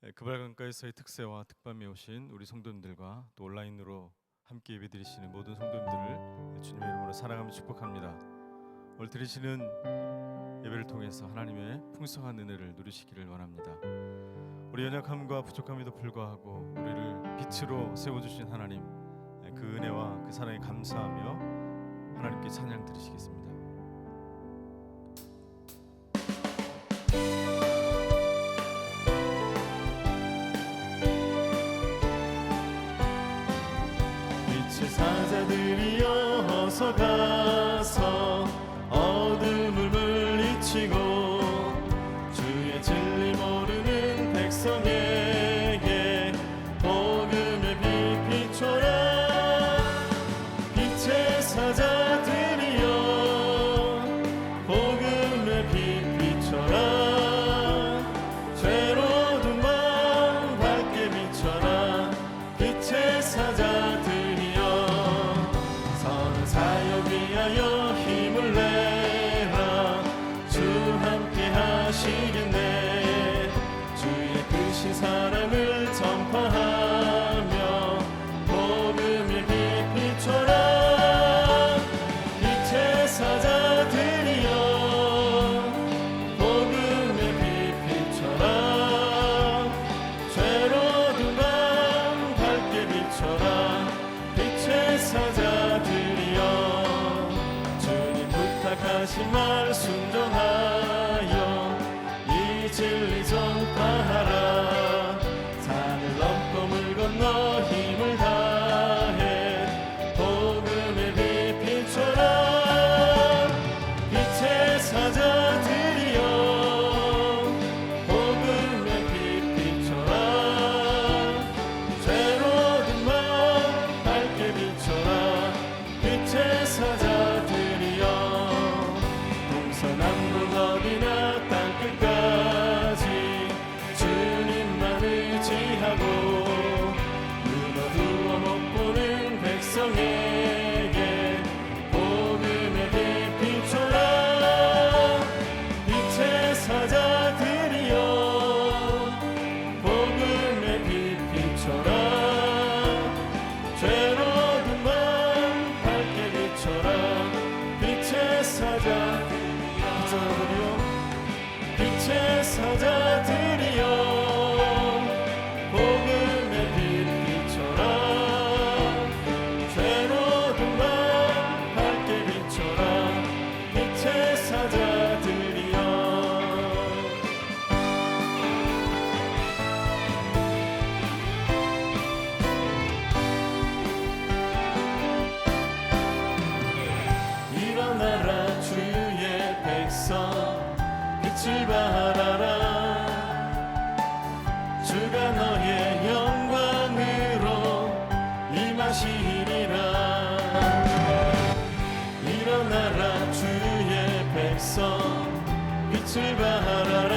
그발강가에서의 특세와 특밤에 오신 우리 성도님들과 또 온라인으로 함께 예배드리시는 모든 성도님들을 주님의 이름으로 사랑하며 축복합니다. 오늘 드리시는 예배를 통해서 하나님의 풍성한 은혜를 누리시기를 원합니다. 우리 연약함과 부족함에도 불구하고 우리를 빛으로 세워주신 하나님, 그 은혜와 그 사랑에 감사하며 하나님께 찬양 드리시겠습니다. 사자들이여 어서 가서 어둠을 물리치고 주의 진리 모르는 백성에게 복음의 빛 비춰라. 빛의 사자들이여 복음의 빛 비춰라. 죄로 어두운 밤 밝게 비춰라. 빛의 사자들이여 위하여 힘을 내라. 주 함께 하시겠네. 주의 크신 사랑을 전파하며 복음의 빛 비춰라. 빛의 사자들이여 복음의 빛 비춰라. 죄로 어두운 밤 밝게 비춰라. 빛의 사자들이여 하신 말 순종하여 이 진리 전파하라. 산을 넘고 물 건너 힘을 다해 복음의 빛 비춰라. 빛의 사자들이여 복음의 빛 비춰라. 죄로 어두운 밤 밝게 비춰라. 빛의 사자들이여 남북 어디나 땅끝까지 주님만 의지하고 눈 어두워 못 보는 백성에게 복음의 빛 비춰라. 빛의 사자들이여 복음의 빛 비춰라. 죄로 어두운 밤 밝게 비춰라. 빛의 사자들이여 빛의 사자들이여 복음의 빛 비춰라. 죄로 어두운 밤 밝게 비춰라. 빛의 사자들이여 일어나라 주의 백성 빛을 발하라. 주가 너의 영광으로 임하시리라. 일어나라 주의 백성 빛을 발하라.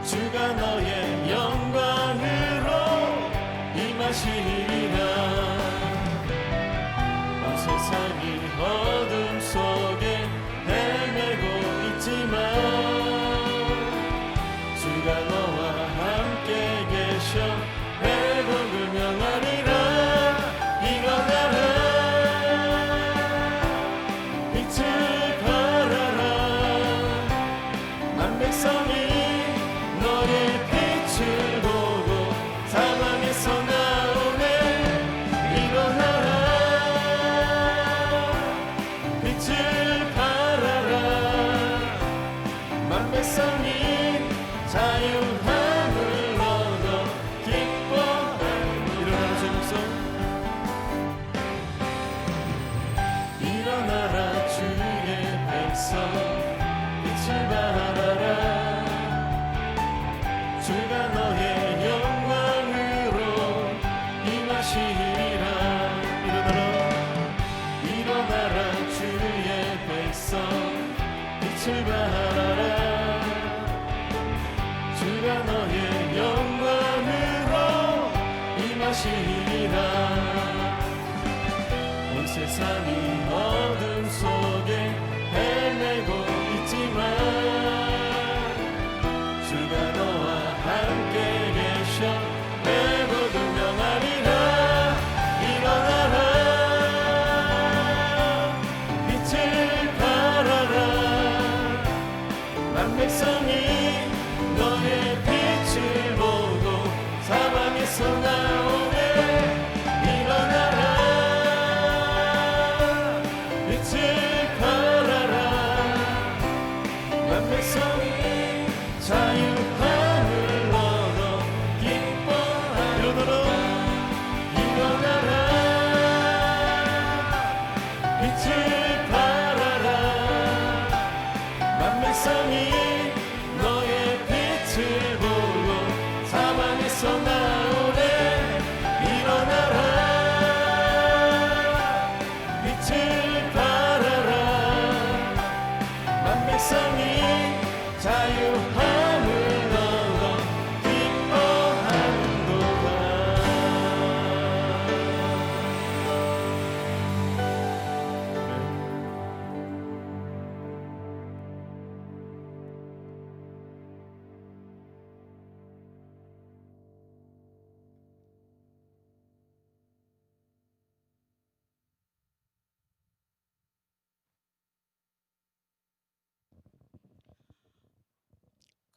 주가 너의 영광으로 임하시리라. 온 세상이 어둠 속에 헤매고 있지만 주가 너와 함께 계셔 회복을 명하리라. 일어나라 빛을 발하라. 만 백성이 너의 빛을 보고 사망에서 나오네. 일어나라 빛을 백성이 자유함을 얻어 기뻐하는. 일어나라 주의 백성 일어나라 주의 백성 빛을 발하라. 주가 너의 영광으로 임하시리라. 일어나라 주의 백성 빛을 발하라. 주가 너의 영광으로 임하시리라. 온 세상이 어둠 속에 헤매고 있지만 주가 너와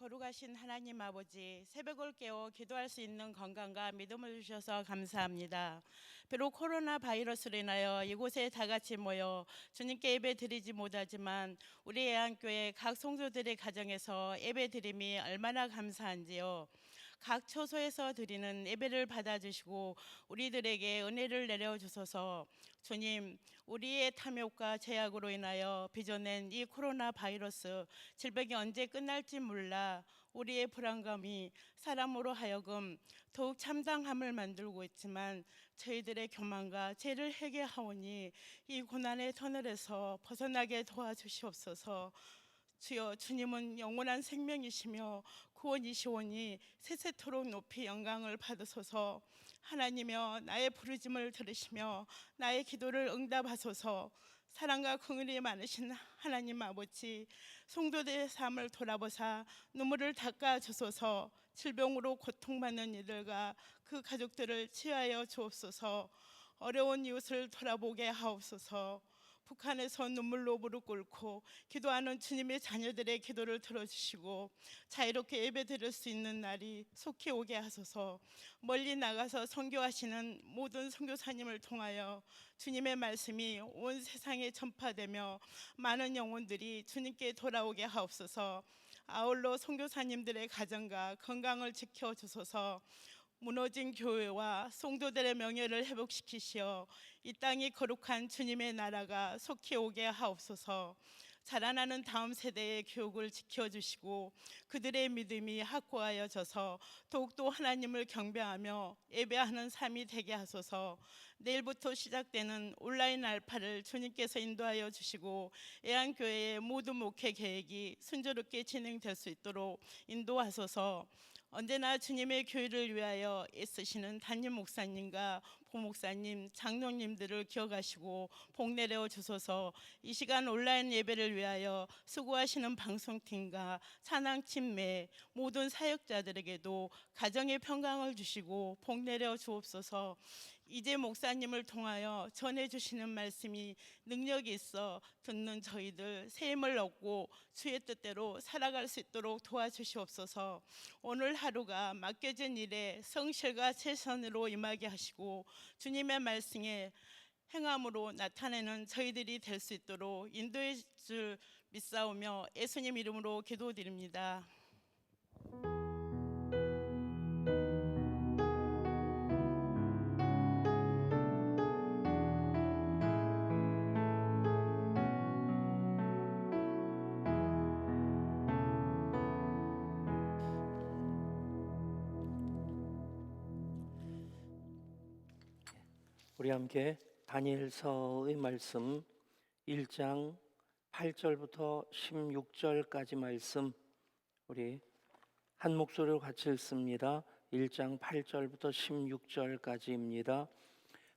거룩하신 하나님 아버지, 새벽을 깨워 기도할 수 있는 건강과 믿음을 주셔서 감사합니다. 비록 코로나 바이러스로 인하여 이곳에 다 같이 모여 주님께 예배 드리지 못하지만 우리 애안교회 각 성도들의 가정에서 예배 드림이 얼마나 감사한지요. 각 처소에서 드리는 예배를 받아주시고 우리들에게 은혜를 내려주소서. 주님, 우리의 탐욕과 제약으로 인하여 빚어낸 이 코로나 바이러스 질병이 언제 끝날지 몰라 우리의 불안감이 사람으로 하여금 더욱 참담함을 만들고 있지만 저희들의 교만과 죄를 회개하오니 이 고난의 터널에서 벗어나게 도와주시옵소서. 주여, 주님은 영원한 생명이시며 구원이시오니 세세토록 높이 영광을 받으소서. 하나님여, 나의 부르짐을 들으시며 나의 기도를 응답하소서. 사랑과 긍휼이 많으신 하나님 아버지, 성도들의 삶을 돌아보사 눈물을 닦아 주소서. 질병으로 고통받는 이들과 그 가족들을 치유하여 주옵소서. 어려운 이웃을 돌아보게 하옵소서. 북한에서 눈물로 무릎 꿇고 기도하는 주님의 자녀들의 기도를 들어주시고 자유롭게 예배드릴 수 있는 날이 속히 오게 하소서. 멀리 나가서 선교하시는 모든 선교사님을 통하여 주님의 말씀이 온 세상에 전파되며 많은 영혼들이 주님께 돌아오게 하옵소서. 아울러 선교사님들의 가정과 건강을 지켜주소서. 무너진 교회와 성도들의 명예를 회복시키시어 이 땅이 거룩한 주님의 나라가 속히 오게 하옵소서. 자라나는 다음 세대의 교육을 지켜주시고 그들의 믿음이 확고하여져서 더욱더 하나님을 경배하며 예배하는 삶이 되게 하소서. 내일부터 시작되는 온라인 알파를 주님께서 인도하여 주시고 애안교회의 모든 목회 계획이 순조롭게 진행될 수 있도록 인도하소서. 언제나 주님의 교회를 위하여 애쓰시는 담임 목사님과 부목사님, 장로님들을 기억하시고 복 내려 주소서. 이 시간 온라인 예배를 위하여 수고하시는 방송팀과 찬양팀 외 모든 사역자들에게도 가정의 평강을 주시고 복 내려 주옵소서. 이제 목사님을 통하여 전해주시는 말씀이 능력이 있어 듣는 저희들 새 힘을 얻고 주의 뜻대로 살아갈 수 있도록 도와주시옵소서. 오늘 하루가 맡겨진 일에 성실과 최선으로 임하게 하시고 주님의 말씀에 행함으로 나타내는 저희들이 될 수 있도록 인도해 줄 믿사오며 예수님 이름으로 기도드립니다. 우리 함께 다니엘서의 말씀 1장 8절부터 16절까지 말씀 우리 한 목소리로 같이 읽습니다. 1장 8절부터 16절까지입니다.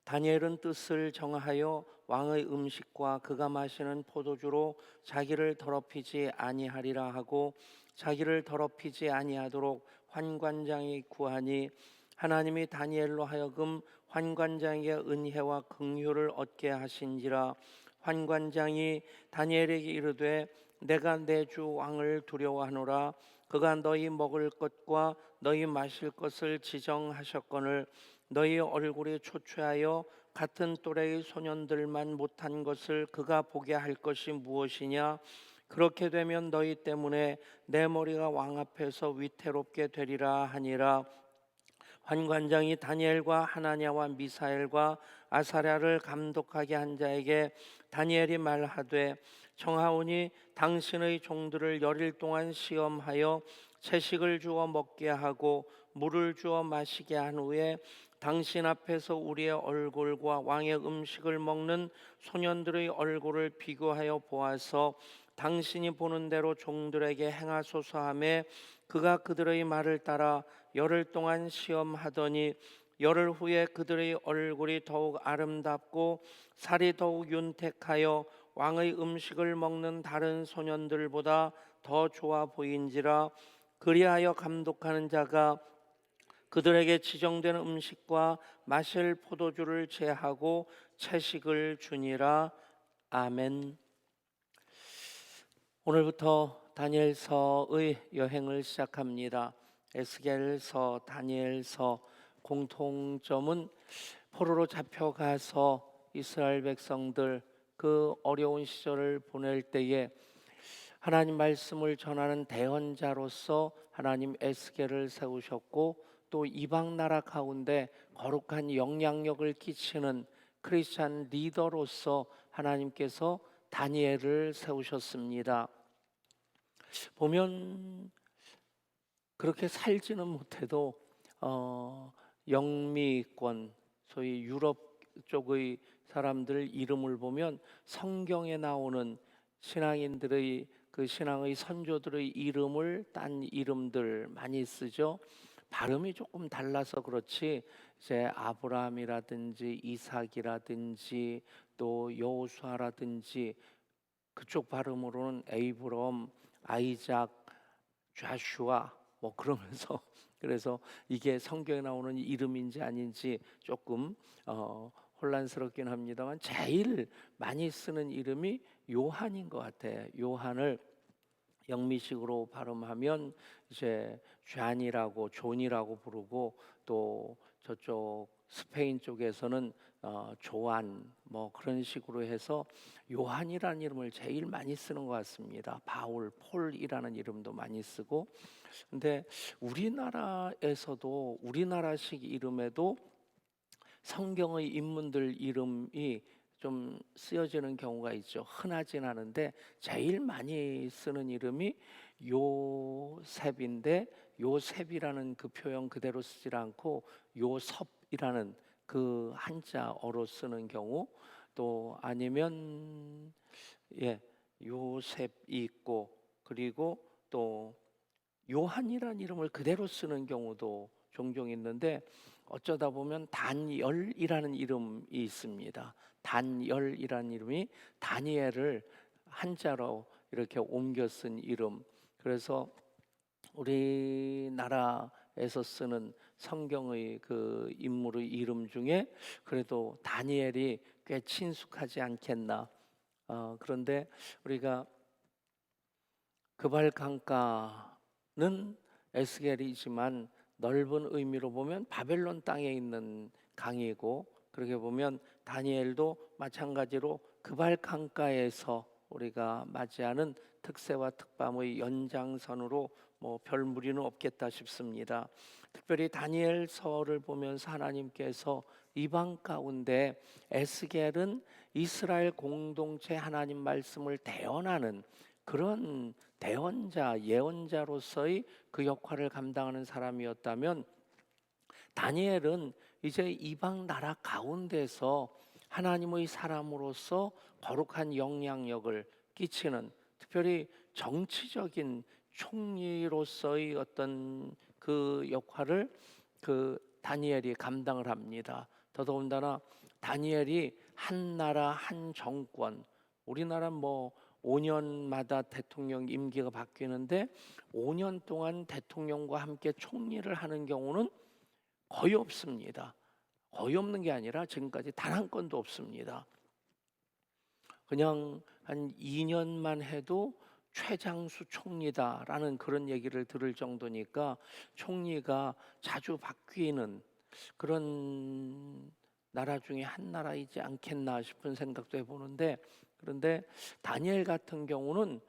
다니엘은 뜻을 정하여 왕의 음식과 그가 마시는 포도주로 자기를 더럽히지 아니하리라 하고 자기를 더럽히지 아니하도록 환관장이 구하니 하나님이 다니엘로 하여금 환관장에게 은혜와 긍휼을 얻게 하신지라. 환관장이 다니엘에게 이르되 내가 내 주 왕을 두려워하노라. 그가 너희 먹을 것과 너희 마실 것을 지정하셨거늘 너희 얼굴이 초췌하여 같은 또래의 소년들만 못한 것을 그가 보게 할 것이 무엇이냐. 그렇게 되면 너희 때문에 내 머리가 왕 앞에서 위태롭게 되리라 하니라. 환관장이 다니엘과 하나냐와 미사엘과 아사랴를 감독하게 한 자에게 다니엘이 말하되 청하오니 당신의 종들을 열일 동안 시험하여 채식을 주어 먹게 하고 물을 주어 마시게 한 후에 당신 앞에서 우리의 얼굴과 왕의 음식을 먹는 소년들의 얼굴을 비교하여 보아서 당신이 보는 대로 종들에게 행하소서 하매 그가 그들의 말을 따라 열흘 동안 시험하더니 열흘 후에 그들의 얼굴이 더욱 아름답고 살이 더욱 윤택하여 왕의 음식을 먹는 다른 소년들보다 더 좋아 보인지라. 그리하여 감독하는 자가 그들에게 지정된 음식과 마실 포도주를 제하고 채식을 주니라. 아멘. 오늘부터 다니엘서의 여행을 시작합니다. 에스겔서, 다니엘서 공통점은 포로로 잡혀가서 이스라엘 백성들 그 어려운 시절을 보낼 때에 하나님 말씀을 전하는 대언자로서 하나님 에스겔을 세우셨고, 또 이방 나라 가운데 거룩한 영향력을 끼치는 크리스찬 리더로서 하나님께서 다니엘을 세우셨습니다. 보면 그렇게 살지는 못해도 영미권, 소위 유럽 쪽의 사람들 이름을 보면 성경에 나오는 신앙인들의 그 신앙의 선조들의 이름을 딴 이름들 많이 쓰죠. 발음이 조금 달라서 그렇지 이제 아브라함이라든지 이삭이라든지 또 여호수아라든지 그쪽 발음으로는 에이브럼, 아이작, 좌슈아 뭐 그러면서 그래서 이게 성경에 나오는 이름인지 아닌지 조금 혼란스럽긴 합니다만 제일 많이 쓰는 이름이 요한인 것 같아요. 요한을 영미식으로 발음하면 이제 존이라고 부르고, 또 저쪽 스페인 쪽에서는 조안 뭐 그런 식으로 해서 요한이라는 이름을 제일 많이 쓰는 것 같습니다. 바울, 폴이라는 이름도 많이 쓰고. 근데 우리나라에서도 우리나라식 이름에도 성경의 인물들 이름이 좀 쓰여지는 경우가 있죠. 흔하진 않은데 제일 많이 쓰는 이름이 요셉인데, 요셉이라는 그 표현 그대로 쓰질 않고 요섭이라는 그 한자어로 쓰는 경우, 또 아니면 요셉이 있고, 그리고 또 요한이라는 이름을 그대로 쓰는 경우도 종종 있는데, 어쩌다 보면 단열이라는 이름이 있습니다. 단열이라는 이름이 다니엘을 한자로 이렇게 옮겨 쓴 이름. 그래서 우리나라에서 쓰는 성경의 그 인물의 이름 중에 그래도 다니엘이 꽤 친숙하지 않겠나. 그런데 우리가 그발강가는 에스겔이지만 넓은 의미로 보면 바벨론 땅에 있는 강이고, 그렇게 보면 다니엘도 마찬가지로 그발강가에서 우리가 맞이하는 특세와 특밤의 연장선으로 뭐 별 무리는 없겠다 싶습니다. 특별히 다니엘서를 보면서 하나님께서 이방 가운데 에스겔은 이스라엘 공동체 하나님 말씀을 대언하는 그런 대언자, 예언자로서의 그 역할을 감당하는 사람이었다면, 다니엘은 이제 이방 나라 가운데서 하나님의 사람으로서 거룩한 영향력을 끼치는, 특별히 정치적인 총리로서의 어떤 그 역할을 그 다니엘이 감당을 합니다. 더더군다나 다니엘이 한 나라 한 정권, 우리나라 뭐 5년마다 대통령 임기가 바뀌는데 5년 동안 대통령과 함께 총리를 하는 경우는 거의 없습니다. 거의 없는 게 아니라 지금까지 단 한 건도 없습니다. 그냥 한 2년만 해도 최장수 총리다라는 그런 얘기를 들을 정도니까 총리가 자주 바뀌는 그런 나라 중에 한 나라이지 않겠나 싶은 생각도 해보는데, 그런데 다니엘 같은 경우는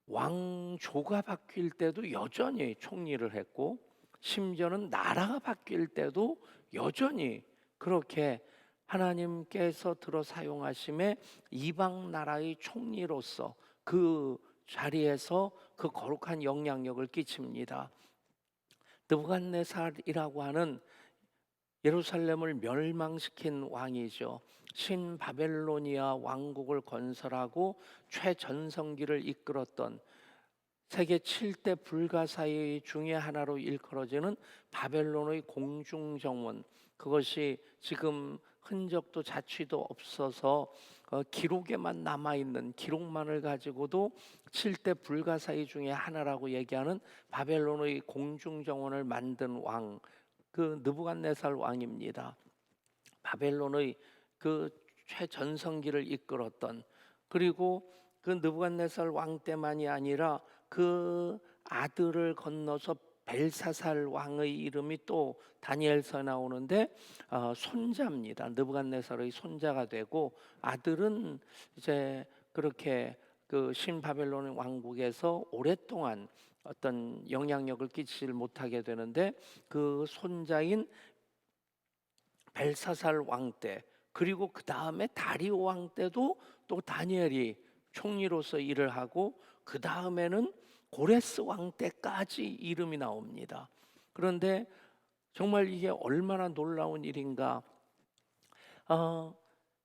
왕조가 바뀔 때도 여전히 총리를 했고, 심지어는 나라가 바뀔 때도 여전히 그렇게 하나님께서 들어 사용하심에 이방 나라의 총리로서 그 자리에서 그 거룩한 영향력을 끼칩니다. 느부갓네살이라고 하는 예루살렘을 멸망시킨 왕이죠. 신바벨로니아 왕국을 건설하고 최전성기를 이끌었던 세계 7대 불가사의 중에 하나로 일컬어지는 바벨론의 공중정원, 그것이 지금 흔적도 자취도 없어서 기록에만 남아있는, 기록만을 가지고도 7대 불가사의 중에 하나라고 얘기하는 바벨론의 공중정원을 만든 왕, 그 느부갓네살 왕입니다. 바벨론의 그 최전성기를 이끌었던, 그리고 그 느부갓네살 왕 때만이 아니라 그 아들을 건너서 벨사살 왕의 이름이 또 다니엘서에 나오는데 손자입니다. 느부갓네살의 손자가 되고, 아들은 이제 그렇게 그 신바벨론 왕국에서 오랫동안 어떤 영향력을 끼치지 못하게 되는데, 그 손자인 벨사살 왕 때, 그리고 그 다음에 다리오 왕 때도 또 다니엘이 총리로서 일을 하고, 그 다음에는 고레스 왕 때까지 이름이 나옵니다. 그런데 정말 이게 얼마나 놀라운 일인가.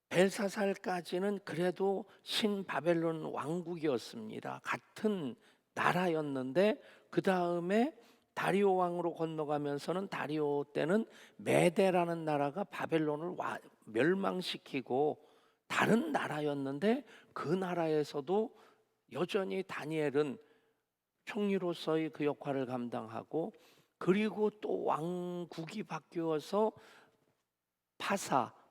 벨사살까지는 그래도 신바벨론 왕국이었습니다. 같은 나라였는데, 그 다음에 다리오 왕으로 건너가면서는, 다리오 때는 메데라는 나라가 바벨론을 멸망시키고 다른 나라였는데, 그 나라에서도 여전히 다니엘은 총리로서의 그 역할을 감당하고, 그리고 또 왕국이 바뀌어서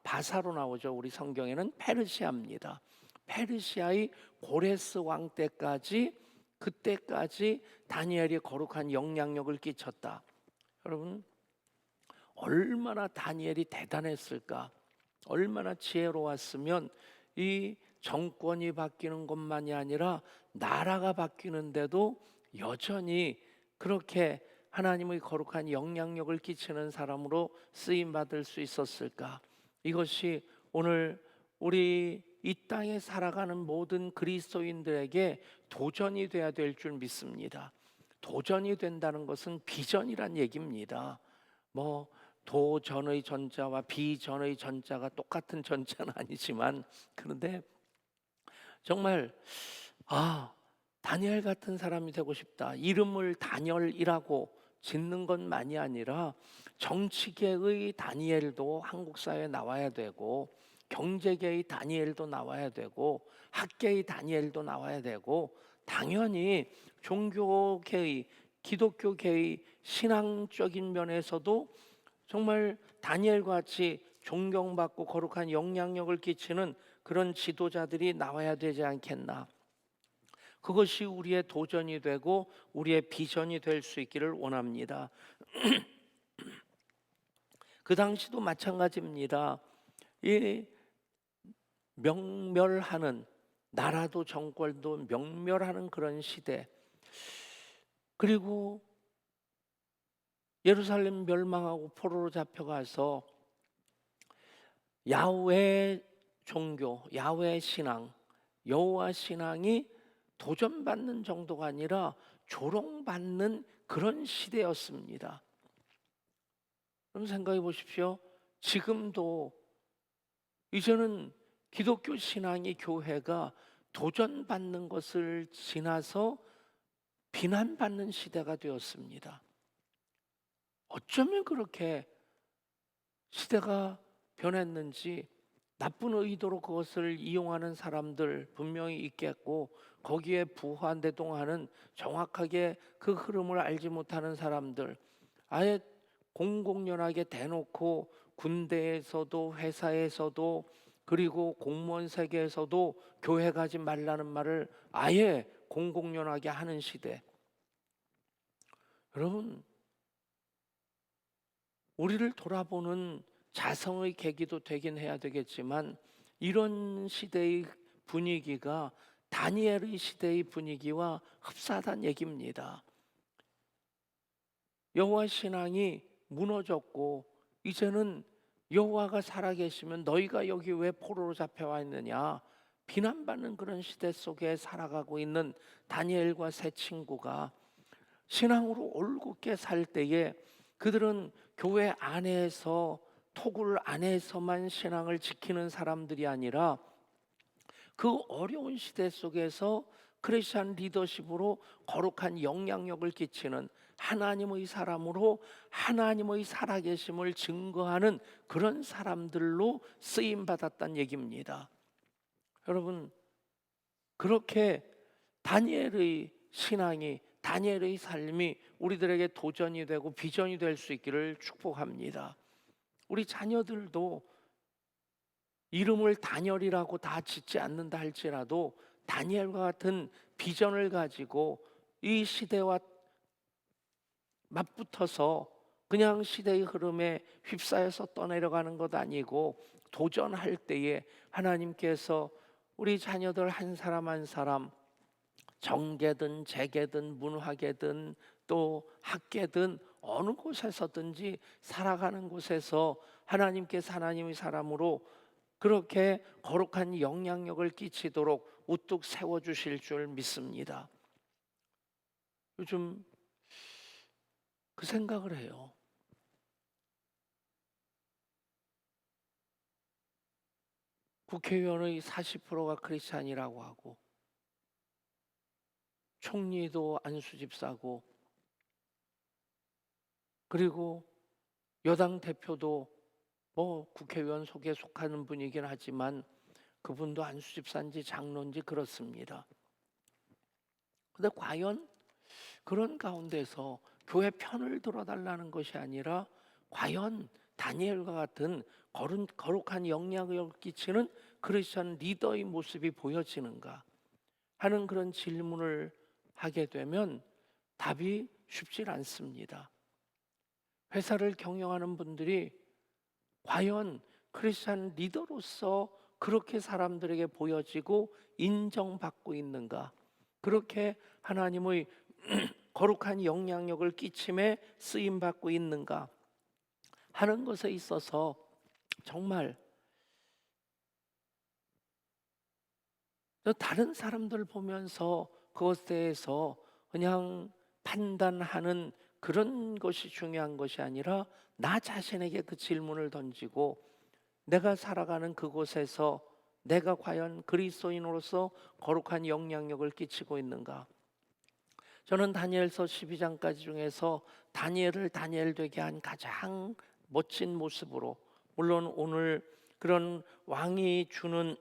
바사로 나오죠. 우리 성경에는 페르시아입니다. 페르시아의 고레스 왕 때까지, 그때까지 다니엘이 거룩한 영향력을 끼쳤다. 여러분, 얼마나 다니엘이 대단했을까, 얼마나 지혜로웠으면 이 정권이 바뀌는 것만이 아니라 나라가 바뀌는데도 여전히 그렇게 하나님의 거룩한 영향력을 끼치는 사람으로 쓰임 받을 수 있었을까. 이것이 오늘 우리 이 땅에 살아가는 모든 그리스도인들에게 도전이 돼야 될 줄 믿습니다. 도전이 된다는 것은 비전이란 얘기입니다. 뭐 도전의 전자와 비전의 전자가 똑같은 전자는 아니지만, 그런데 정말 다니엘 같은 사람이 되고 싶다. 이름을 다니엘이라고 짓는 것만이 아니라 정치계의 다니엘도 한국 사회에 나와야 되고, 경제계의 다니엘도 나와야 되고, 학계의 다니엘도 나와야 되고, 당연히 종교계의, 기독교계의 신앙적인 면에서도 정말 다니엘과 같이 존경받고 거룩한 영향력을 끼치는 그런 지도자들이 나와야 되지 않겠나. 그것이 우리의 도전이 되고 우리의 비전이 될 수 있기를 원합니다. 그 당시도 마찬가지입니다. 이 명멸하는, 나라도 정권도 명멸하는 그런 시대, 그리고 예루살렘 멸망하고 포로로 잡혀가서 야훼 종교, 야훼 신앙, 여호와 신앙이 도전받는 정도가 아니라 조롱받는 그런 시대였습니다. 그럼 생각해 보십시오. 지금도 이제는 기독교 신앙의 교회가 도전받는 것을 지나서 비난받는 시대가 되었습니다. 어쩌면 그렇게 시대가 변했는지, 나쁜 의도로 그것을 이용하는 사람들 분명히 있겠고, 거기에 부화대동하는, 정확하게 그 흐름을 알지 못하는 사람들, 아예 공공연하게 대놓고 군대에서도 회사에서도 그리고 공무원 세계에서도 교회 가지 말라는 말을 아예 공공연하게 하는 시대. 여러분, 우리를 돌아보는 자성의 계기도 되긴 해야 되겠지만, 이런 시대의 분위기가 다니엘의 시대의 분위기와 흡사하다는 얘기입니다. 여호와 신앙이 무너졌고, 이제는 여호와가 살아계시면 너희가 여기 왜 포로로 잡혀와 있느냐, 비난받는 그런 시대 속에 살아가고 있는 다니엘과 세 친구가 신앙으로 올곧게 살 때에, 그들은 교회 안에서, 토굴 안에서만 신앙을 지키는 사람들이 아니라 그 어려운 시대 속에서 크리스천 리더십으로 거룩한 영향력을 끼치는 하나님의 사람으로 하나님의 살아계심을 증거하는 그런 사람들로 쓰임받았다는 얘기입니다. 여러분, 그렇게 다니엘의 신앙이, 다니엘의 삶이 우리들에게 도전이 되고 비전이 될 수 있기를 축복합니다. 우리 자녀들도 이름을 다니엘이라고 다 짓지 않는다 할지라도 다니엘과 같은 비전을 가지고 이 시대와 맞붙어서 그냥 시대의 흐름에 휩싸여서 떠내려가는 것 아니고 도전할 때에 하나님께서 우리 자녀들 한 사람 한 사람 정계든 재계든 문화계든 또 학계든 어느 곳에서든지 살아가는 곳에서 하나님께서 하나님의 사람으로 그렇게 거룩한 영향력을 끼치도록 우뚝 세워주실 줄 믿습니다. 요즘 그 생각을 해요. 국회의원의 40%가 크리스찬이라고 하고 총리도 안수 집사고 그리고 여당 대표도 뭐 국회의원 속에 속하는 분이긴 하지만 그분도 안수 집사인지 장로인지 그렇습니다. 근데 과연 그런 가운데서 교회 편을 들어달라는 것이 아니라 과연 다니엘과 같은 거룩한 영향을 끼치는 크리스천 리더의 모습이 보여지는가 하는 그런 질문을 하게 되면 답이 쉽지 않습니다. 회사를 경영하는 분들이 과연 크리스천 리더로서 그렇게 사람들에게 보여지고 인정받고 있는가? 그렇게 하나님의 거룩한 영향력을 끼침에 쓰임받고 있는가 하는 것에 있어서 정말 다른 사람들 보면서 그것에 대해서 그냥 판단하는 그런 것이 중요한 것이 아니라 나 자신에게 그 질문을 던지고 내가 살아가는 그곳에서 내가 과연 그리스도인으로서 거룩한 영향력을 끼치고 있는가? 저는 다니엘서 12장까지 중에서 다니엘을 다니엘 되게 한 가장 멋진 모습으로, 물론 오늘 그런 왕이 주는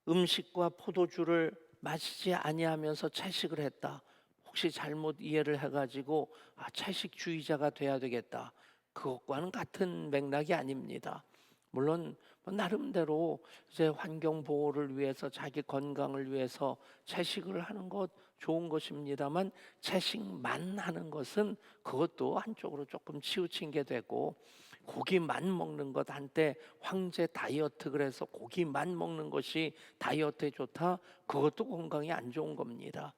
음식과 포도주를 마시지 아니하면서 채식을 했다. 혹시 잘못 이해를 해가지고 채식주의자가 돼야 되겠다. 그것과는 같은 맥락이 아닙니다. 물론 나름대로 이제 환경 보호를 위해서 자기 건강을 위해서 채식을 하는 것 좋은 것입니다만 채식만 하는 것은 그것도 한쪽으로 조금 치우친 게 되고 고기만 먹는 것 한때 황제 다이어트 그래서 고기만 먹는 것이 다이어트에 좋다 그것도 건강에 안 좋은 겁니다.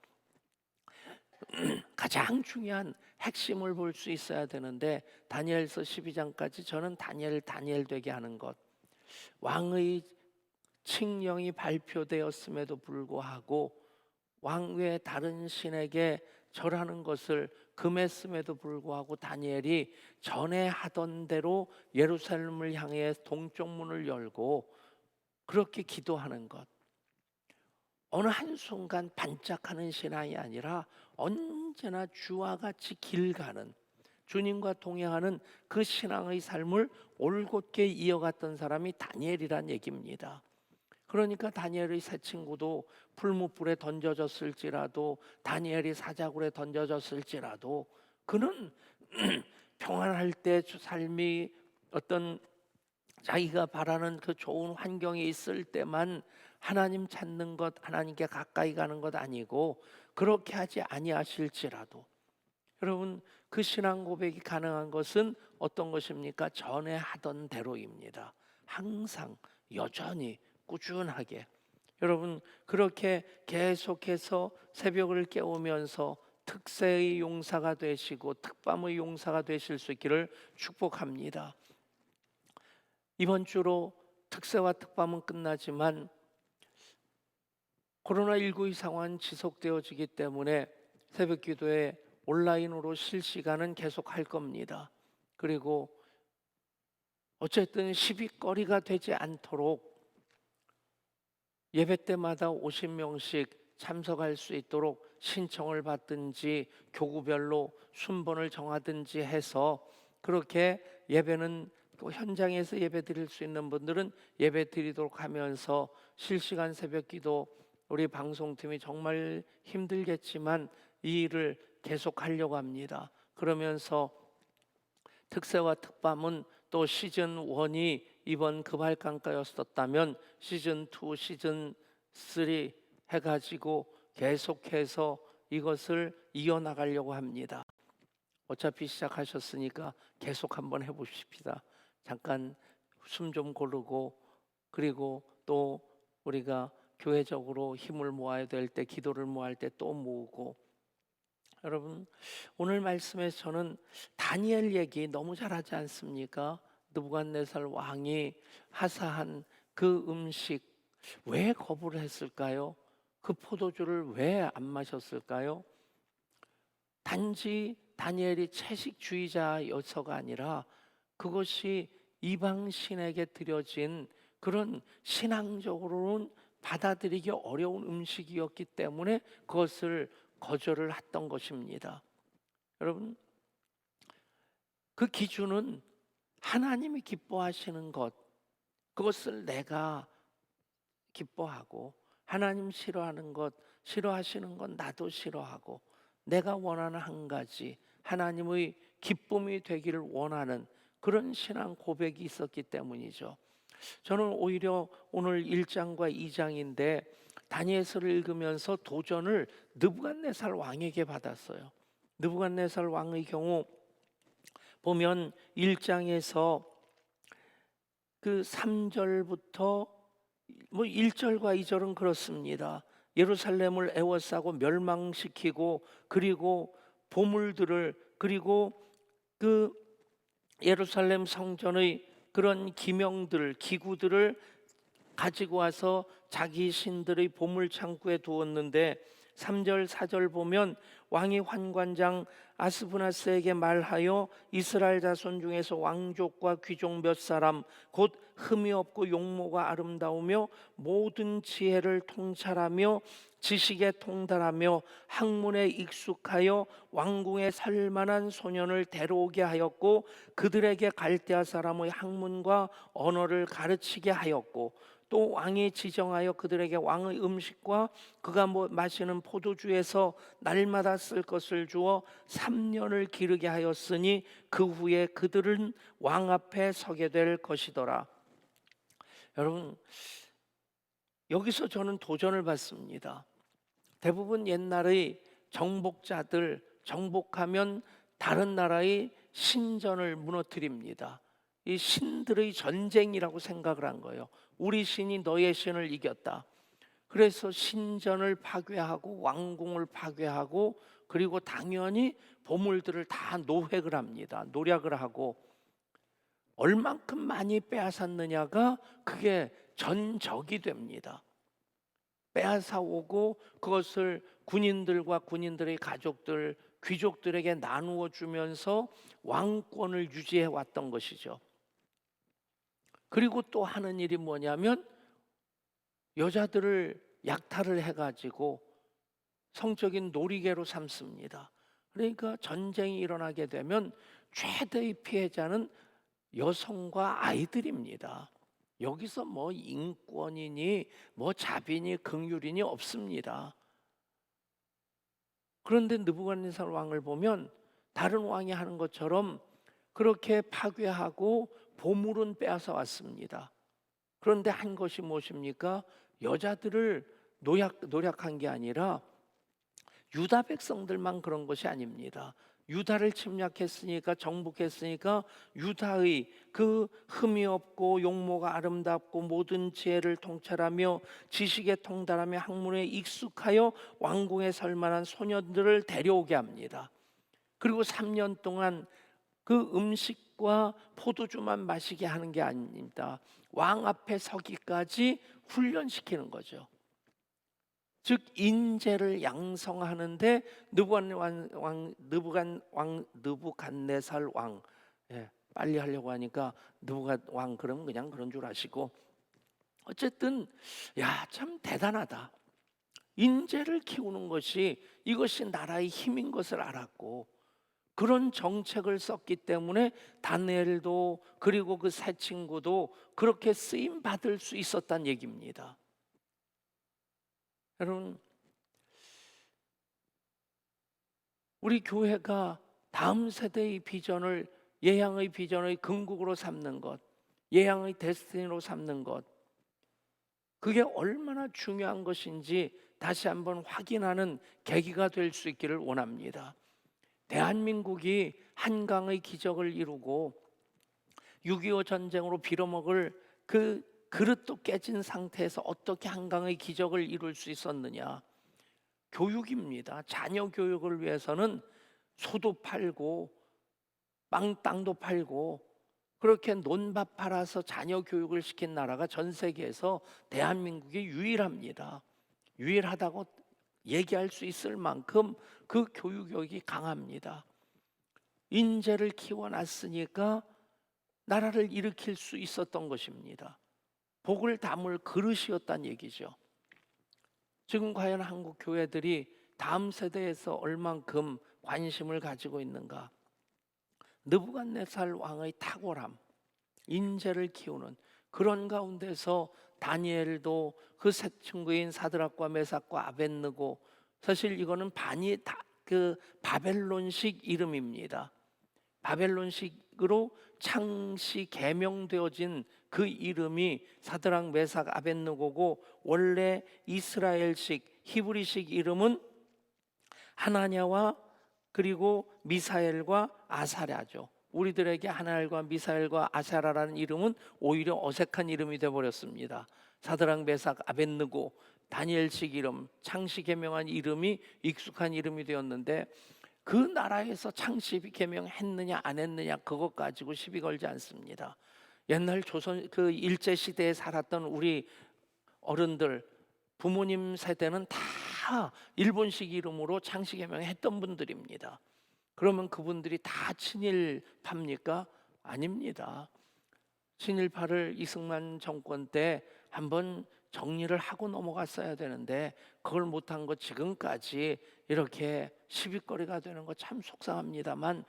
가장 중요한 핵심을 볼 수 있어야 되는데 다니엘서 12장까지 저는 다니엘 되게 하는 것 왕의 칙령이 발표되었음에도 불구하고 왕 외 다른 신에게 절하는 것을 금했음에도 불구하고 다니엘이 전에 하던 대로 예루살렘을 향해 동쪽 문을 열고 그렇게 기도하는 것 어느 한순간 반짝하는 신앙이 아니라 언제나 주와 같이 길 가는 주님과 동행하는 그 신앙의 삶을 올곧게 이어갔던 사람이 다니엘이란 얘기입니다. 그러니까 다니엘의 세 친구도 풀무불에 던져졌을지라도 다니엘이 사자굴에 던져졌을지라도 그는 평안할 때 삶이 어떤 자기가 바라는 그 좋은 환경에 있을 때만 하나님 찾는 것, 하나님께 가까이 가는 것 아니고 그렇게 하지 아니하실지라도 여러분 그 신앙 고백이 가능한 것은 어떤 것입니까? 전에 하던 대로입니다. 항상 여전히 꾸준하게 여러분 그렇게 계속해서 새벽을 깨우면서 특세의 용사가 되시고 특밤의 용사가 되실 수 있기를 축복합니다. 이번 주로 특세와 특밤은 끝나지만 코로나19의 상황은 지속되어지기 때문에 새벽 기도에 온라인으로 실시간은 계속 할 겁니다. 그리고 어쨌든 시비거리가 되지 않도록 예배 때마다 50명씩 참석할 수 있도록 신청을 받든지 교구별로 순번을 정하든지 해서 그렇게 예배는 현장에서 예배 드릴 수 있는 분들은 예배 드리도록 하면서 실시간 새벽 기도 우리 방송팀이 정말 힘들겠지만 이 일을 계속하려고 합니다. 그러면서 특세와 특밤은 또 시즌 1이 이번 급할강가였었다면 시즌 2, 시즌 3 해가지고 계속해서 이것을 이어나가려고 합니다. 어차피 시작하셨으니까 계속 한번 해보십시다. 잠깐 숨 좀 고르고, 그리고 또 우리가 교회적으로 힘을 모아야 될 때, 기도를 모아야 때 또 모으고. 여러분, 오늘 말씀에서 저는 다니엘 얘기 너무 잘하지 않습니까? 느부갓네살 왕이 하사한 그 음식 왜 거부를 했을까요? 그 포도주를 왜 안 마셨을까요? 단지 다니엘이 채식주의자여서가 아니라 그것이 이방 신에게 드려진 그런 신앙적으로는 받아들이기 어려운 음식이었기 때문에 그것을 거절을 했던 것입니다. 여러분, 그 기준은 하나님이 기뻐하시는 것, 그것을 내가 기뻐하고, 하나님 싫어하는 것, 싫어하시는 건 나도 싫어하고, 내가 원하는 한 가지, 하나님의 기쁨이 되기를 원하는 그런 신앙 고백이 있었기 때문이죠. 저는 오히려 오늘 1장과 2장인데 다니엘서를 읽으면서 도전을 느부갓네살 왕에게 받았어요. 느부갓네살 왕의 경우 보면 1장에서 그 3절부터 1절과 2절은 그렇습니다. 예루살렘을 에워싸고 멸망시키고, 그리고 보물들을, 그리고 그 예루살렘 성전의 그런 기명들, 기구들을 가지고 와서 자기 신들의 보물 창고에 두었는데 3절 4절 보면 왕이 환관장 아스부나스에게 말하여 이스라엘 자손 중에서 왕족과 귀족 몇 사람 곧 흠이 없고 용모가 아름다우며 모든 지혜를 통찰하며 지식에 통달하며 학문에 익숙하여 왕궁에 살만한 소년을 데려오게 하였고 그들에게 갈대아 사람의 학문과 언어를 가르치게 하였고 또 왕이 지정하여 그들에게 왕의 음식과 그가 마시는 포도주에서 날마다 쓸 것을 주어 3년을 기르게 하였으니 그 후에 그들은 왕 앞에 서게 될 것이더라. 여러분, 여기서 저는 도전을 받습니다. 대부분 옛날의 정복자들, 정복하면 다른 나라의 신전을 무너뜨립니다. 이 신들의 전쟁이라고 생각을 한 거예요. 우리 신이 너의 신을 이겼다. 그래서 신전을 파괴하고 왕궁을 파괴하고, 그리고 당연히 보물들을 다 노획을 합니다. 노략을 하고, 얼만큼 많이 빼앗았느냐가 그게 전적이 됩니다. 빼앗아 오고 그것을 군인들과 군인들의 가족들, 귀족들에게 나누어 주면서 왕권을 유지해 왔던 것이죠. 그리고 또 하는 일이 뭐냐면 여자들을 약탈을 해가지고 성적인 놀이개로 삼습니다. 그러니까 전쟁이 일어나게 되면 최대의 피해자는 여성과 아이들입니다. 여기서 뭐 인권이니 뭐 자비니 긍휼이니 없습니다. 그런데 느부갓네살 왕을 보면 다른 왕이 하는 것처럼 그렇게 파괴하고 보물은 빼앗아 왔습니다. 그런데 한 것이 무엇입니까? 여자들을 노략한 게 아니라 유다 백성들만 그런 것이 아닙니다. 유다를 침략했으니까, 정복했으니까 유다의 그 흠이 없고 용모가 아름답고 모든 지혜를 통찰하며 지식에 통달하며 학문에 익숙하여 왕궁에 설 만한 소년들을 데려오게 합니다. 그리고 3년 동안 그 음식과 포도주만 마시게 하는 게 아닙니다. 왕 앞에 서기까지 훈련시키는 거죠. 즉 인재를 양성하는데 느부갓네살 왕, 빨리 하려고 하니까 느부갓 왕 그러면 그냥 그런 줄 아시고, 어쨌든 참 대단하다. 인재를 키우는 것이 이것이 나라의 힘인 것을 알았고, 그런 정책을 썼기 때문에 다니엘도 그리고 그 세 친구도 그렇게 쓰임 받을 수 있었다는 얘기입니다. 여러분, 우리 교회가 다음 세대의 비전을, 예향의 비전의 궁극으로 삼는 것, 예향의 데스티니로 삼는 것, 그게 얼마나 중요한 것인지 다시 한번 확인하는 계기가 될 수 있기를 원합니다. 대한민국이 한강의 기적을 이루고 6.25 전쟁으로 빌어먹을 그 그릇도 깨진 상태에서 어떻게 한강의 기적을 이룰 수 있었느냐? 교육입니다. 자녀 교육을 위해서는 소도 팔고 땅도 팔고 그렇게 논밭 팔아서 자녀 교육을 시킨 나라가 전 세계에서 대한민국이 유일합니다. 유일하다고 얘기할 수 있을 만큼 그 교육이 강합니다. 인재를 키워놨으니까 나라를 일으킬 수 있었던 것입니다. 복을 담을 그릇이었단 얘기죠. 지금 과연 한국 교회들이 다음 세대에서 얼만큼 관심을 가지고 있는가? 느부갓네살 왕의 탁월함, 인재를 키우는 그런 가운데서 다니엘도 그 세 친구인 사드락과 메삭과 아벳느고, 사실 이거는 그 바벨론식 이름입니다. 바벨론식으로 창시 개명되어진 그 이름이 사드락 메삭 아벳느고고, 원래 이스라엘식 히브리식 이름은 하나냐와 그리고 미사엘과 아사랴죠. 우리들에게 하나엘과 미사엘과 아사랴라는 이름은 오히려 어색한 이름이 되어버렸습니다. 사드락 메삭 아벳느고, 다니엘식 이름, 창시 개명한 이름이 익숙한 이름이 되었는데, 그 나라에서 창시 개명했느냐 안 했느냐 그것 가지고 시비 걸지 않습니다. 옛날 조선 그 일제 시대에 살았던 우리 어른들, 부모님 세대는 다 일본식 이름으로 창시 개명했던 분들입니다. 그러면 그분들이 다 친일파입니까? 아닙니다. 친일파를 이승만 정권 때 한번 정리를 하고 넘어갔어야 되는데 그걸 못한 거 지금까지 이렇게 시비거리가 되는 거 참 속상합니다만,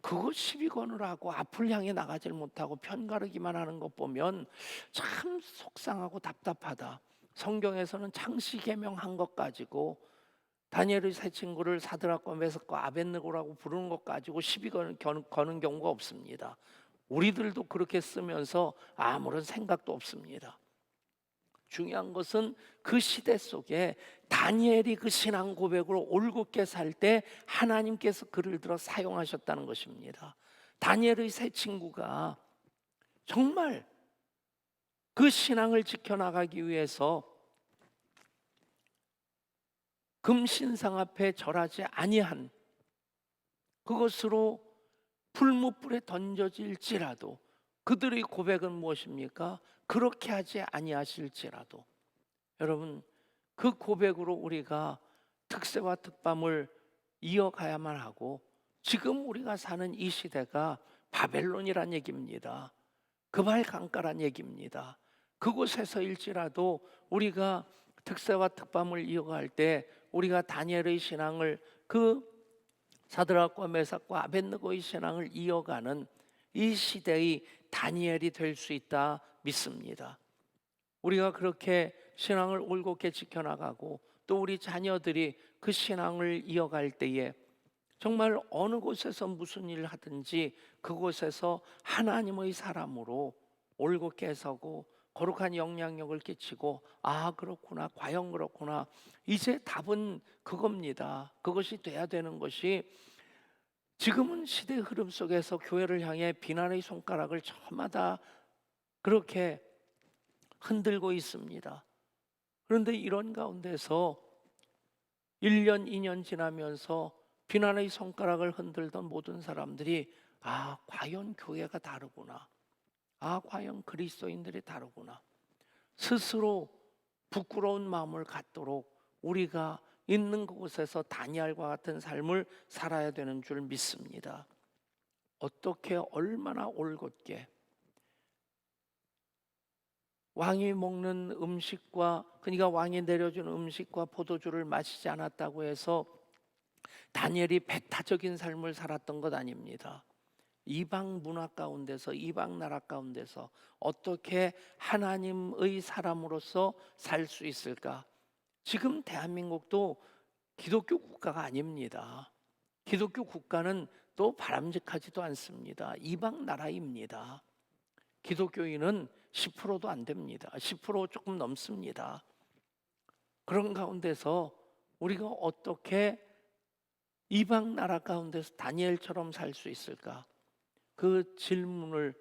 그거 시비건을 하고 앞을 향해 나가질 못하고 편가르기만 하는 것 보면 참 속상하고 답답하다. 성경에서는 창시 개명한 것 가지고, 다니엘의 세 친구를 사드락과 메삭과 아벳느고라고 부르는 것 가지고 시비 거는 경우가 없습니다. 우리들도 그렇게 쓰면서 아무런 생각도 없습니다. 중요한 것은 그 시대 속에 다니엘이 그 신앙 고백으로 올곧게 살 때 하나님께서 그를 들어 사용하셨다는 것입니다. 다니엘의 세 친구가 정말 그 신앙을 지켜나가기 위해서 금신상 앞에 절하지 아니한, 그것으로 풀무불에 던져질지라도 그들의 고백은 무엇입니까? 그렇게 하지 아니하실지라도. 여러분, 그 고백으로 우리가 특세와 특밤을 이어가야만 하고, 지금 우리가 사는 이 시대가 바벨론이란 얘기입니다. 그발 강가란 얘기입니다. 그곳에서일지라도 우리가 특세와 특밤을 이어갈 때 우리가 다니엘의 신앙을, 그 사드락과 메삭과 아벳느고의 신앙을 이어가는 이 시대의 다니엘이 될 수 있다 믿습니다. 우리가 그렇게 신앙을 올곧게 지켜나가고 또 우리 자녀들이 그 신앙을 이어갈 때에 정말 어느 곳에서 무슨 일을 하든지 그곳에서 하나님의 사람으로 올곧게 서고 거룩한 영향력을 끼치고, 아 그렇구나, 과연 그렇구나, 이제 답은 그겁니다. 그것이 돼야 되는 것이, 지금은 시대의 흐름 속에서 교회를 향해 비난의 손가락을 저마다 그렇게 흔들고 있습니다. 그런데 이런 가운데서 1년, 2년 지나면서 비난의 손가락을 흔들던 모든 사람들이, 아 과연 교회가 다르구나, 아 과연 그리스도인들이 다르구나, 스스로 부끄러운 마음을 갖도록 우리가 있는 그곳에서 다니엘과 같은 삶을 살아야 되는 줄 믿습니다. 어떻게 얼마나 올곧게 왕이 먹는 음식과, 그러니까 왕이 내려준 음식과 포도주를 마시지 않았다고 해서 다니엘이 배타적인 삶을 살았던 것 아닙니다. 이방 문화 가운데서, 이방 나라 가운데서 어떻게 하나님의 사람으로서 살 수 있을까? 지금 대한민국도 기독교 국가가 아닙니다. 기독교 국가는 또 바람직하지도 않습니다. 이방 나라입니다. 기독교인은 10%도 안 됩니다. 10% 조금 넘습니다. 그런 가운데서 우리가 어떻게 이방 나라 가운데서 다니엘처럼 살 수 있을까? 그 질문을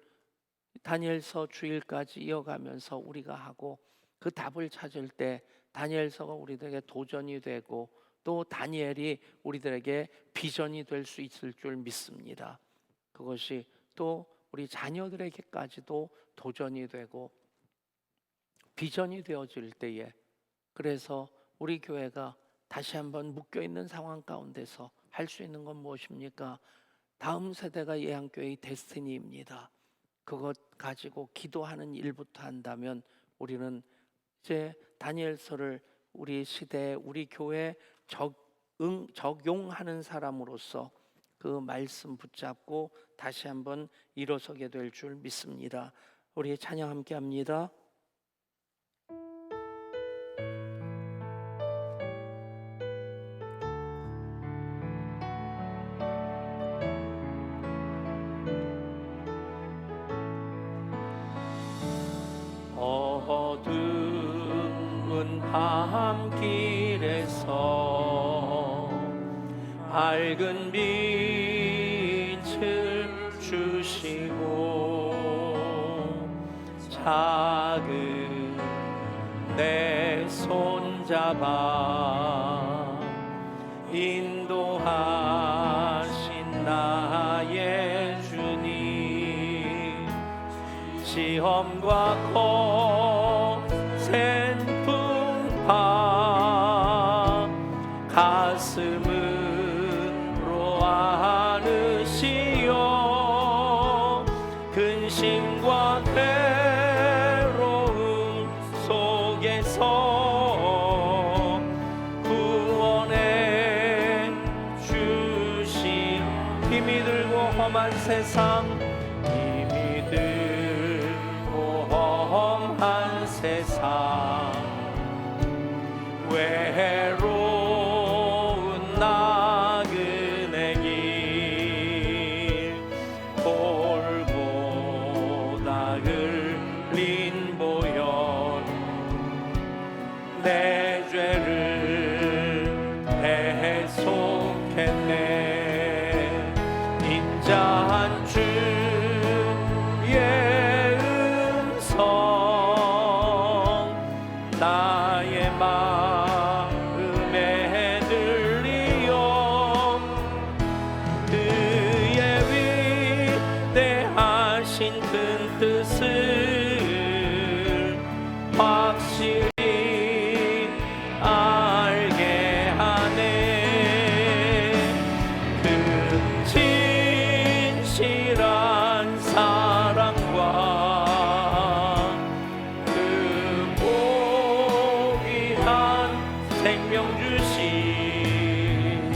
다니엘서 주일까지 이어가면서 우리가 하고, 그 답을 찾을 때 다니엘서가 우리들에게 도전이 되고 또 다니엘이 우리들에게 비전이 될 수 있을 줄 믿습니다. 그것이 또 우리 자녀들에게까지도 도전이 되고 비전이 되어질 때에, 그래서 우리 교회가 다시 한번 묶여있는 상황 가운데서 할 수 있는 건 무엇입니까? 다음 세대가 예한교회의 데스티니입니다. 그것 가지고 기도하는 일부터 한다면 우리는 이제 다니엘서를 우리 시대에 우리 교회에 적용하는 사람으로서 그 말씀 붙잡고 다시 한번 일어서게 될 줄 믿습니다. 우리 찬양 함께 합니다. 어두운 밤길에서 밝은 빛을 주시고 작은 내 손잡아 인도하신 나의 주님, 시험과 거센 풍파 가슴으로 안으시어 근심과 괴로움 속에서 구원해 주신, 힘이 들고 험한 세상, 힘이 들고 험한 세상, 외로운 나그네 길 돌보다 흘린 보혈 내 죄를 대속했네. 인자한 주의 음성 나의 마음에 들리어 그의 위대하신 큰 뜻을 확실히 알게 하네. 그 진실한 사랑과 그 보이한 생명 주신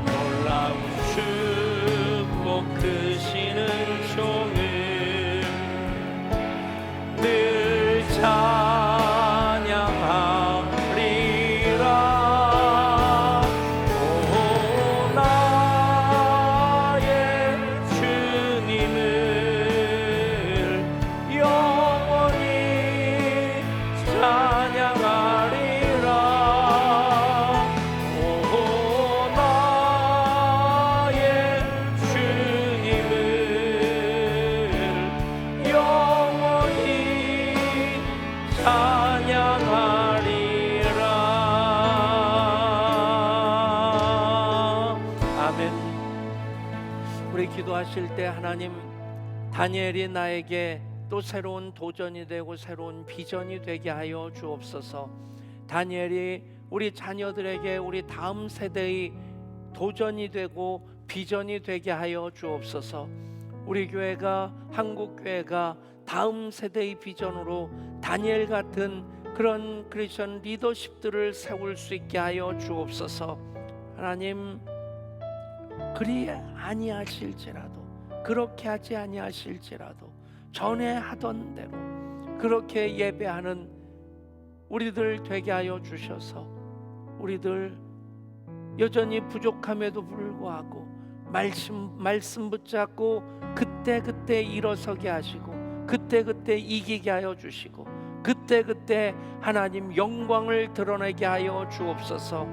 놀라운 축복 크시는 종을 늘 찬양하리라. 오 나의 주님을 영원히 찬양하리라. 오 나의 주님을 영원히 찬양하리라. 아멘. 우리 기도하실 때 하나님, 다니엘이 나에게 또 새로운 도전이 되고 새로운 비전이 되게 하여 주옵소서. 다니엘이 우리 자녀들에게 우리 다음 세대의 도전이 되고 비전이 되게 하여 주옵소서. 우리 교회가, 한국교회가 다음 세대의 비전으로 다니엘 같은 그런 크리스천 리더십들을 세울 수 있게 하여 주옵소서. 하나님, 그리 아니하실지라도, 그렇게 하지 아니하실지라도 전에 하던 대로 그렇게 예배하는 우리들 되게 하여 주셔서, 우리들 여전히 부족함에도 불구하고 말씀 붙잡고 그때 일어서게 하시고 그때 이기게 하여 주시고, 그때그때 하나님 영광을 드러내게 하여 주옵소서.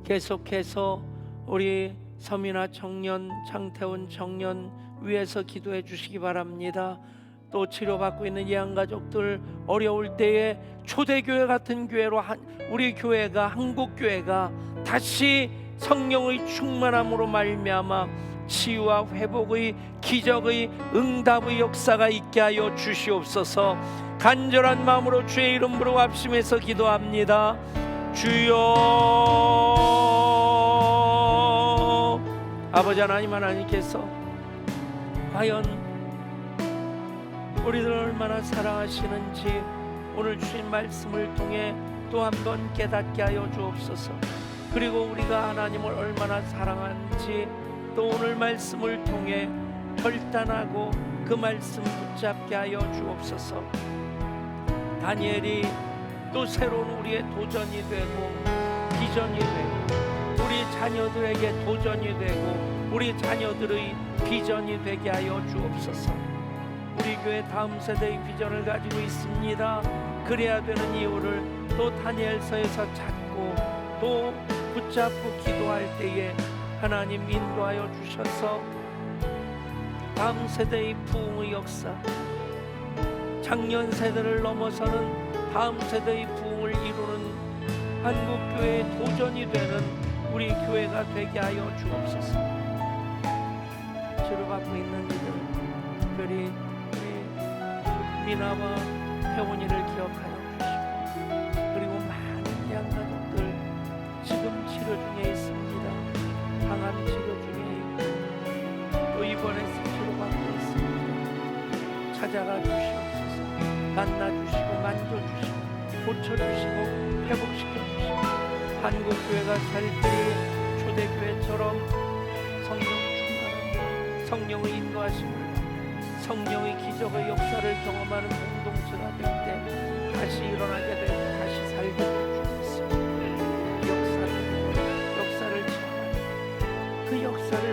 계속해서 우리 서민아 청년, 장태훈 청년 위해서 기도해 주시기 바랍니다. 또 치료받고 있는 예안가족들, 어려울 때에 초대교회 같은 교회로 우리 교회가, 한국교회가 다시 성령의 충만함으로 말미암아 치유와 회복의 기적의 응답의 역사가 있게 하여 주시옵소서. 간절한 마음으로 주의 이름 부르고 합심해서 기도합니다. 주여. 아버지 하나님, 하나님께서 과연 우리들 얼마나 사랑하시는지 오늘 주신 말씀을 통해 또 한 번 깨닫게 하여 주옵소서. 그리고 우리가 하나님을 얼마나 사랑하는지 또 오늘 말씀을 통해 결단하고 그 말씀 붙잡게 하여 주옵소서. 다니엘이 또 새로운 우리의 도전이 되고 비전이 되고 우리 자녀들에게 도전이 되고 우리 자녀들의 비전이 되게 하여 주옵소서. 우리 교회 다음 세대의 비전을 가지고 있습니다. 그래야 되는 이유를 또 다니엘서에서 찾고 또 붙잡고 기도할 때에 하나님 인도하여 주셔서 다음 세대의 부흥의 역사, 작년 세대를 넘어서는 다음 세대의 부흥을 이루는 한국교회의 도전이 되는 우리 교회가 되게 하여 주옵소서. 치료받고 있는 이들, 특별히 우리 미나와 태훈이를 기억하여 주시고 그리고 많은 양가족들 지금 치료 중에 있습니다. 항암 치료 중에 있고 또 입원해서 치료받고 있습니다. 찾아가 주시옵소서. 만나주시고 만져주시고 고쳐주시고 회복시켜주시고 한국교회가 살 때에 초대교회처럼 성령 충만함, 성령의 인도하심을, 성령의 기적의 역사를 경험하는 공동체가 될 때 다시 일어나게 되고 다시 살게 될 줄 믿습니다. 역사를 체험하는 그 역사를